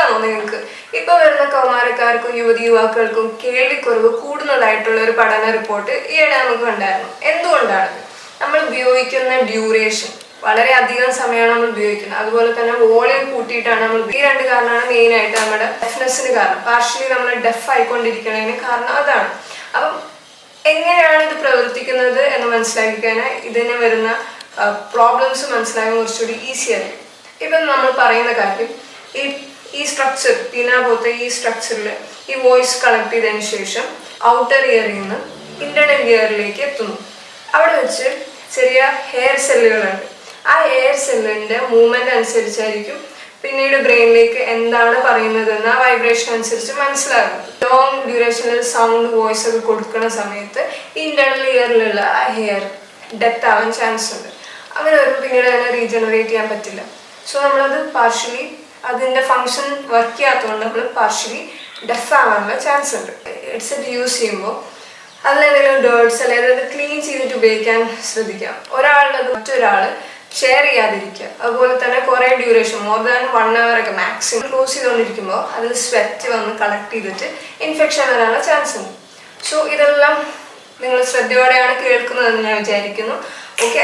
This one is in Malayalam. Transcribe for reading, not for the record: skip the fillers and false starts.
മനസ്സിലാണോ നിങ്ങൾക്ക്? ഇപ്പൊ വരുന്ന കൗമാരക്കാർക്കും യുവതി-യുവാക്കൾക്കും കേൾവിക്കുറവ് കൂടുന്നതായിട്ടുള്ള ഒരു പഠന റിപ്പോർട്ട് ഈയിടെ നമുക്ക് ഉണ്ടായിരുന്നു. എന്തുകൊണ്ടാണ്? നമ്മൾ ഉപയോഗിക്കുന്ന ഡ്യൂറേഷൻ, വളരെ അധികം സമയമാണ് നമ്മൾ ഉപയോഗിക്കുന്നത്. അതുപോലെ തന്നെ വോളിയം കൂട്ടിയിട്ടാണ് നമ്മൾ. ഈ രണ്ട് കാരണമാണ് മെയിൻ ആയിട്ട് നമ്മുടെ ഡെഫ്നെസ്സിന് കാരണം. പാർഷ്യലി നമ്മൾ ഡെഫ് ആയിക്കൊണ്ടിരിക്കുന്നതിന് കാരണം അതാണ്. അപ്പം എങ്ങനെയാണ് ഇത് പ്രവർത്തിക്കുന്നത് എന്ന് മനസ്സിലാക്കിക്കഴിഞ്ഞാൽ ഇതിന് വരുന്ന പ്രോബ്ലംസ് മനസ്സിലാക്കാൻ കുറച്ചുകൂടി ഈസി ആയിരിക്കും. ഇപ്പം നമ്മൾ പറയുന്ന കാര്യം, ഈ സ്ട്രക്ചർ, ടീന പോലത്തെ ഈ സ്ട്രക്ചറിൽ ഈ വോയിസ് കളക്ട് ചെയ്തതിന് ശേഷം ഔട്ടർ ഇയറിൽ നിന്ന് ഇന്റേണൽ ഇയറിലേക്ക് എത്തുന്നു. അവിടെ വെച്ച് ചെറിയ ഹെയർ സെല്ലുകളുണ്ട്. ആ ഹെയർ സെല്ലിന്റെ മൂവ്മെന്റ് അനുസരിച്ചായിരിക്കും പിന്നീട് ബ്രെയിനിലേക്ക് എന്താണ് പറയുന്നതെന്ന് ആ വൈബ്രേഷൻ അനുസരിച്ച് മനസ്സിലാകും. ലോങ് ഡ്യൂറേഷനിൽ സൗണ്ട് വോയിസ് ഒക്കെ കൊടുക്കുന്ന സമയത്ത് ഇന്റേണൽ ഇയറിലുള്ള ആ ഹെയർ ഡെത്ത് ആവാൻ ചാൻസ് ഉണ്ട്. അങ്ങനെ വരുമ്പോൾ പിന്നീട് അതിനെ റീജനറേറ്റ് ചെയ്യാൻ പറ്റില്ല. സോ നമ്മളത് പാർഷ്യലി അതിൻ്റെ ഫങ്ഷൻ വർക്ക് ചെയ്യാത്തതുകൊണ്ട് നമ്മൾ പാർഷ്യലി ഡെഫ് ആവാനുള്ള ചാൻസ് ഉണ്ട്. ഹെഡ്സെറ്റ് യൂസ് ചെയ്യുമ്പോൾ അതിലെന്തെങ്കിലും ഡേർട്സ് അല്ലെങ്കിൽ അത് ക്ലീൻ ചെയ്തിട്ട് ഉപയോഗിക്കാൻ ശ്രദ്ധിക്കാം. ഒരാളുള്ളത് മറ്റൊരാൾ ഷെയർ ചെയ്യാതിരിക്കുക. അതുപോലെ തന്നെ കുറേ ഡ്യൂറേഷൻ, മോർ ദാൻ 1 hour ഒക്കെ മാക്സിമം ക്ലോസ് ചെയ്തുകൊണ്ടിരിക്കുമ്പോൾ അതിൽ സ്വെറ്റ് വന്ന് കളക്ട് ചെയ്തിട്ട് ഇൻഫെക്ഷൻ വരാനുള്ള ചാൻസ് ഉണ്ട്. സോ ഇതെല്ലാം നിങ്ങൾ ശ്രദ്ധയോടെയാണ് കേൾക്കുന്നതെന്ന് ഞാൻ വിചാരിക്കുന്നു. ഓക്കെ.